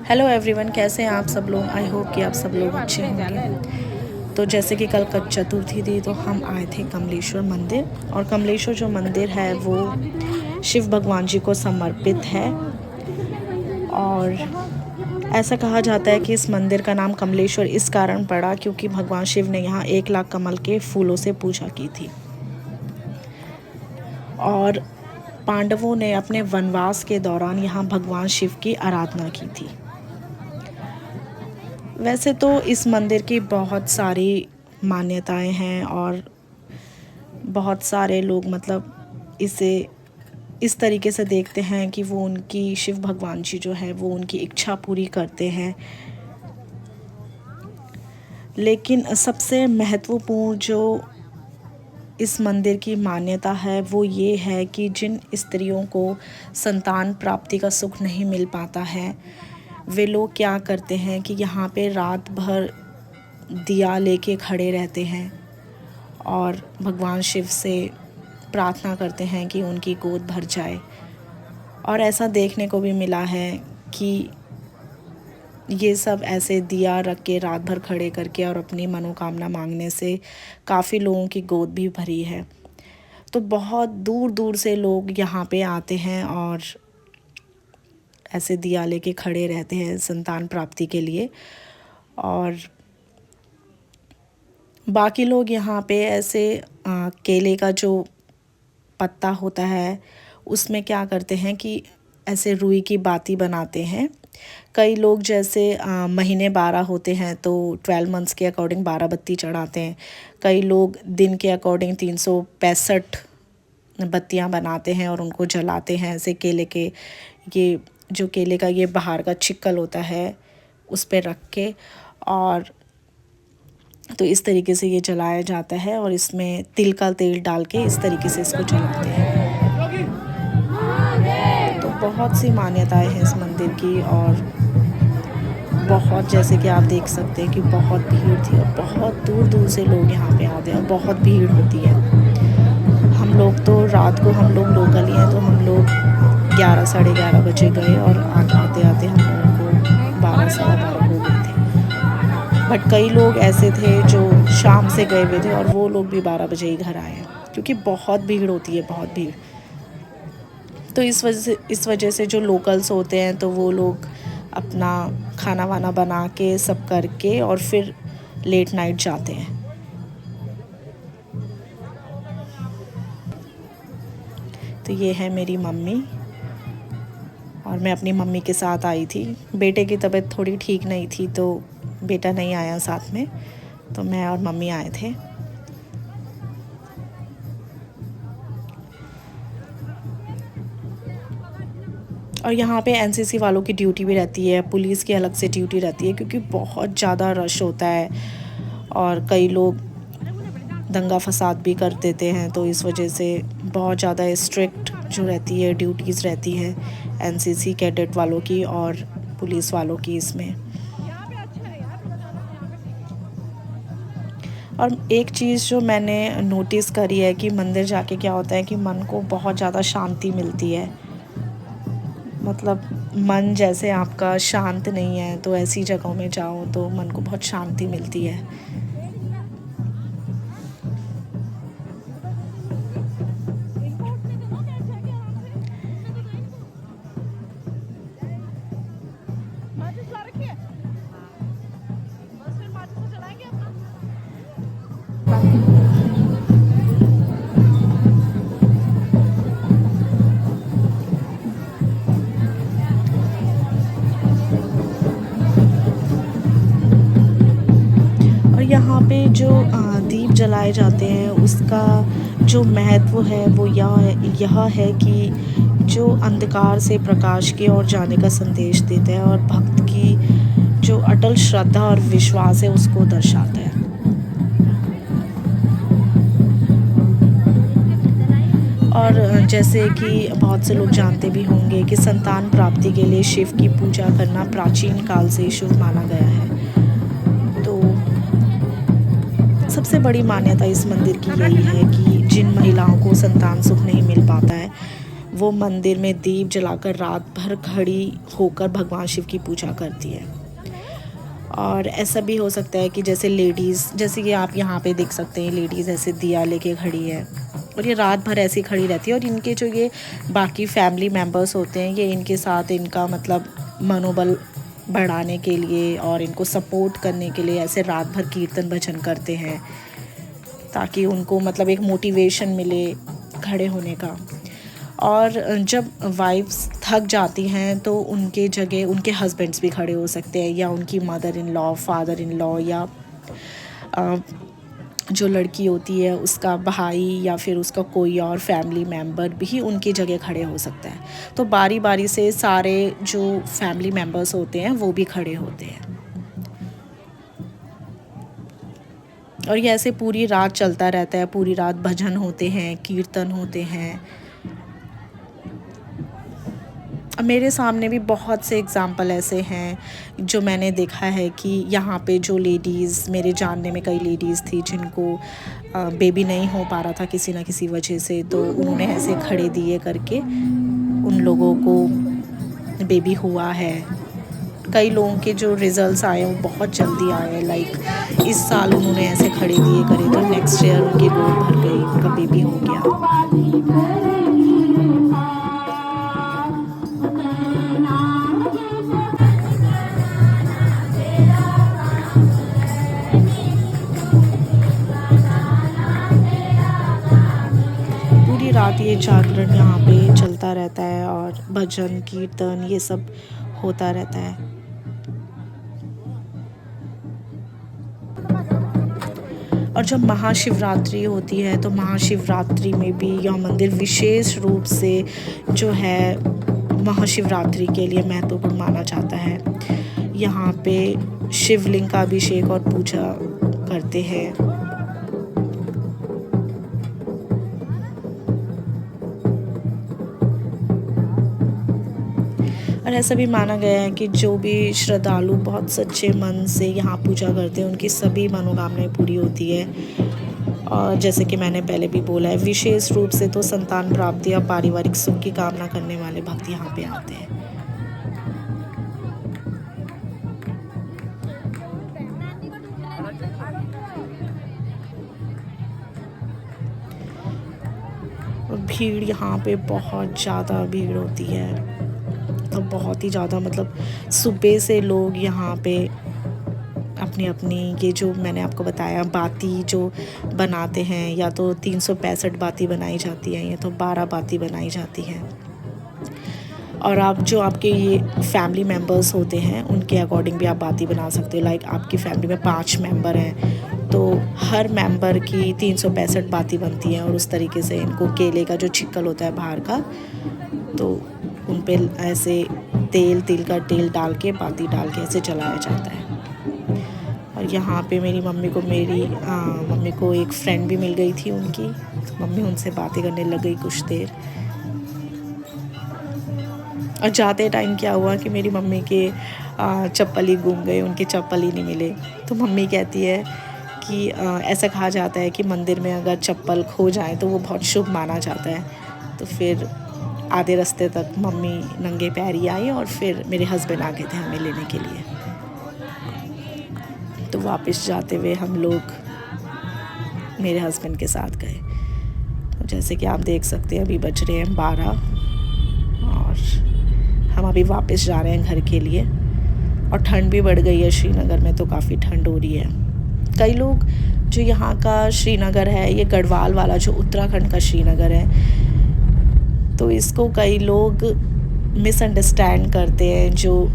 Hello everyone, कैसे हैं आप सब लोग। आई होप कि आप सब लोग अच्छे होंगे। तो जैसे कि कल कच्छ चतुर्थी थी तो हम आए थे कमलेश्वर मंदिर। और कमलेश्वर जो मंदिर है वो शिव भगवान जी को समर्पित है। और ऐसा कहा जाता है कि इस मंदिर का नाम कमलेश्वर इस कारण पड़ा क्योंकि भगवान शिव ने यहाँ 1 लाख कमल के फूलों से पूजा की थी। और पांडवों ने अपने वनवास के दौरान यहाँ भगवान शिव की आराधना की थी। वैसे तो इस मंदिर की बहुत सारी मान्यताएं हैं और बहुत सारे लोग इसे इस तरीके से देखते हैं कि वो उनकी शिव भगवान जी जो है वो उनकी इच्छा पूरी करते हैं। लेकिन सबसे महत्वपूर्ण जो इस मंदिर की मान्यता है वो ये है कि जिन स्त्रियों को संतान प्राप्ति का सुख नहीं मिल पाता है वे लोग क्या करते हैं कि यहाँ पे रात भर दिया लेके खड़े रहते हैं और भगवान शिव से प्रार्थना करते हैं कि उनकी गोद भर जाए। और ऐसा देखने को भी मिला है कि ये सब ऐसे दिया रख के रात भर खड़े करके और अपनी मनोकामना मांगने से काफ़ी लोगों की गोद भी भरी है। तो बहुत दूर दूर से लोग यहाँ पे आते हैं और ऐसे दिया लेके खड़े रहते हैं संतान प्राप्ति के लिए। और बाकी लोग यहाँ पे ऐसे केले का जो पत्ता होता है उसमें क्या करते हैं कि ऐसे रुई की बाती बनाते हैं। कई लोग जैसे महीने 12 होते हैं तो 12 मंथ्स के अकॉर्डिंग 12 बत्ती चढ़ाते हैं। कई लोग दिन के अकॉर्डिंग 365 बत्तियां बनाते हैं और उनको जलाते हैं ऐसे केले के, ये जो केले का ये बाहर का छिक्कल होता है उस पर रख के। और तो इस तरीके से ये जलाया जाता है और इसमें तिल का तेल डाल के इस तरीके से इसको जलाते हैं। तो बहुत सी मान्यताएं हैं इस मंदिर की और बहुत, जैसे कि आप देख सकते हैं कि बहुत भीड़ थी और बहुत दूर दूर से लोग यहाँ पे आते हैं और बहुत भीड़ होती है। हम लोग तो रात को, हम लोग लोकल ही हैं तो हम लोग 11 साढ़े 11 बजे गए और आते आते हम लोगों को 12 सवा 12 हो गए थे। बट कई लोग ऐसे थे जो शाम से गए हुए थे और वो लोग भी 12 बजे ही घर आए हैं क्योंकि बहुत भीड़ होती है, बहुत भीड़। तो इस वजह से जो लोकल्स होते हैं तो वो लोग अपना खाना वाना बना के सब करके और फिर लेट नाइट जाते हैं। तो ये है मेरी मम्मी और मैं अपनी मम्मी के साथ आई थी। बेटे की तबीयत थोड़ी ठीक नहीं थी तो बेटा नहीं आया साथ में, तो मैं और मम्मी आए थे। और यहाँ पे एनसीसी वालों की ड्यूटी भी रहती है, पुलिस की अलग से ड्यूटी रहती है क्योंकि बहुत ज़्यादा रश होता है और कई लोग दंगा फसाद भी कर देते हैं। तो इस वजह से बहुत ज़्यादा स्ट्रिक्ट जो रहती है ड्यूटीज़ रहती है एनसीसी कैडेट वालों की और पुलिस वालों की इसमें। और एक चीज़ जो मैंने नोटिस करी है कि मंदिर जाके क्या होता है कि मन को बहुत ज़्यादा शांति मिलती है। मन जैसे आपका शांत नहीं है तो ऐसी जगहों में जाओ तो मन को बहुत शांति मिलती है। और यहाँ पे जो दीप जलाए जाते हैं उसका जो महत्व है वो यह है कि जो अंधकार से प्रकाश की ओर जाने का संदेश देता है और भक्त की जो अटल श्रद्धा और विश्वास है उसको दर्शाता है। और जैसे कि बहुत से लोग जानते भी होंगे कि संतान प्राप्ति के लिए शिव की पूजा करना प्राचीन काल से शुभ माना गया है। तो सबसे बड़ी मान्यता इस मंदिर की यही है कि जिन महिलाओं को संतान सुख नहीं मिल पाता है वो मंदिर में दीप जलाकर रात भर खड़ी होकर भगवान शिव की पूजा करती है। और ऐसा भी हो सकता है कि जैसे लेडीज़, जैसे कि आप यहाँ पे देख सकते हैं, लेडीज़ ऐसे दिया लेके खड़ी है और ये रात भर ऐसी खड़ी रहती है। और इनके जो ये बाकी फैमिली मेम्बर्स होते हैं, ये इनके साथ इनका मतलब मनोबल बढ़ाने के लिए और इनको सपोर्ट करने के लिए ऐसे रात भर कीर्तन भजन करते हैं, ताकि उनको मतलब एक मोटिवेशन मिले खड़े होने का। और जब वाइफ्स थक जाती हैं तो उनके जगह उनके हस्बैंड्स भी खड़े हो सकते हैं, या उनकी mother in law, father in law, या जो लड़की होती है उसका भाई या फिर उसका कोई और फैमिली मेम्बर भी उनकी जगह खड़े हो सकता है। तो बारी बारी से सारे जो फैमिली मेम्बर्स होते हैं वो भी खड़े होते हैं। और ये ऐसे पूरी रात चलता रहता है, पूरी रात भजन होते हैं, कीर्तन होते हैं। अब मेरे सामने भी बहुत से एग्ज़ाम्पल ऐसे हैं जो मैंने देखा है कि यहाँ पे जो लेडीज़, मेरे जानने में कई लेडीज़ थी जिनको बेबी नहीं हो पा रहा था किसी ना किसी वजह से, तो उन्होंने ऐसे खड़े दिए करके उन लोगों को बेबी हुआ है। कई लोगों के जो रिज़ल्ट्स आए वो बहुत जल्दी आए, लाइक इस साल उन्होंने ऐसे खड़े दिए करे तो नेक्स्ट ईयर उनकी गोद भर गई, उनका बेबी हो गया। पूरी रात ये जागरण यहाँ पे चलता रहता है और भजन कीर्तन ये सब होता रहता है। और जब महाशिवरात्रि होती है तो महाशिवरात्रि में भी यह मंदिर विशेष रूप से जो है महाशिवरात्रि के लिए महत्वपूर्ण माना जाता है। यहाँ पे शिवलिंग का अभिषेक और पूजा करते हैं। और ऐसा भी माना गया है कि जो भी श्रद्धालु बहुत सच्चे मन से यहाँ पूजा करते हैं उनकी सभी मनोकामनाएं पूरी होती है। और जैसे कि मैंने पहले भी बोला है, विशेष रूप से तो संतान प्राप्ति या पारिवारिक सुख की कामना करने वाले भक्त यहाँ पे आते हैं। और भीड़ यहाँ पे बहुत ज़्यादा भीड़ होती है, तो बहुत ही ज़्यादा मतलब सुबह से लोग यहाँ पे अपनी अपनी ये जो मैंने आपको बताया बाती जो बनाते हैं, या तो 365 बाती बनाई जाती हैं या तो 12 बाती बनाई जाती हैं। और आप जो आपके ये फैमिली मेम्बर्स होते हैं उनके अकॉर्डिंग भी आप बाती बना सकते हो। लाइक आपकी फैमिली में 5 मेंबर हैं तो हर मेंबर की 365 बाती बनती हैं। और उस तरीके से इनको केले का जो छिक्कल होता है बाहर का, तो उन पे ऐसे तिल का तेल डाल के बाती डाल के ऐसे जलाया जाता है। और यहाँ पे मेरी मम्मी को एक फ्रेंड भी मिल गई थी उनकी, तो मम्मी उनसे बातें करने लग गई कुछ देर। और जाते टाइम क्या हुआ कि मेरी मम्मी के चप्पल ही गुम गए, उनके चप्पल ही नहीं मिले। तो मम्मी कहती है कि ऐसा कहा जाता है कि मंदिर में अगर चप्पल खो जाए तो वो बहुत शुभ माना जाता है। तो फिर आधे रास्ते तक मम्मी नंगे पैर ही आई और फिर मेरे हस्बैंड आ गए थे हमें लेने के लिए। तो वापस जाते हुए हम लोग मेरे हस्बैंड के साथ गए। तो जैसे कि आप देख सकते हैं अभी बज रहे हैं 12 और हम अभी वापस जा रहे हैं घर के लिए। और ठंड भी बढ़ गई है, श्रीनगर में तो काफ़ी ठंड हो रही है। कई लोग जो यहाँ का श्रीनगर है, ये गढ़वाल वाला जो उत्तराखंड का श्रीनगर है, तो इसको कई लोग मिसअंडरस्टैंड करते हैं। जो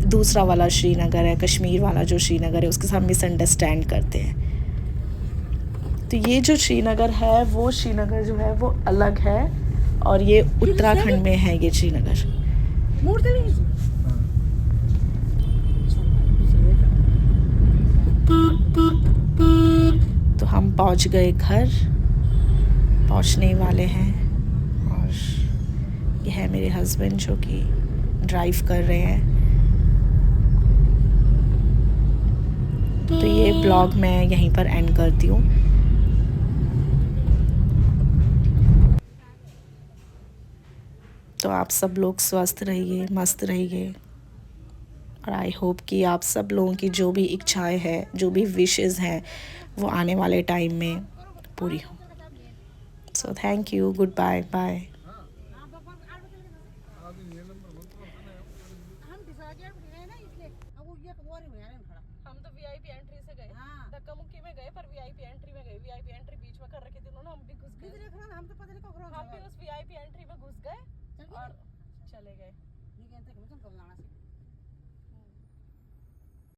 दूसरा वाला श्रीनगर है, कश्मीर वाला जो श्रीनगर है, उसके साथ मिसअंडरस्टैंड करते हैं। तो ये जो श्रीनगर है वो श्रीनगर जो है वो अलग है और ये उत्तराखंड में है ये श्रीनगर। तो हम पहुंच गए घर, पहुंचने वाले हैं। और ये है मेरे हस्बैंड जो कि ड्राइव कर रहे हैं। तो ये ब्लॉग मैं यहीं पर एंड करती हूँ। तो आप सब लोग स्वस्थ रहिए, मस्त रहिए, और आई होप कि आप सब लोगों की जो भी इच्छाएं हैं, जो भी विशेस हैं, वो आने वाले टाइम में पूरी हो। So thank you, good bye bye. हम तो वीआईपी एंट्री से गए, धक्का मुक्की में गए, पर वीआईपी एंट्री में गए। वीआईपी एंट्री बीच में कर रखी थी उन्होंने, हम भी घुस गए। हम तो पता नहीं कब हम भी उस वीआईपी एंट्री में घुस गए और चले गए।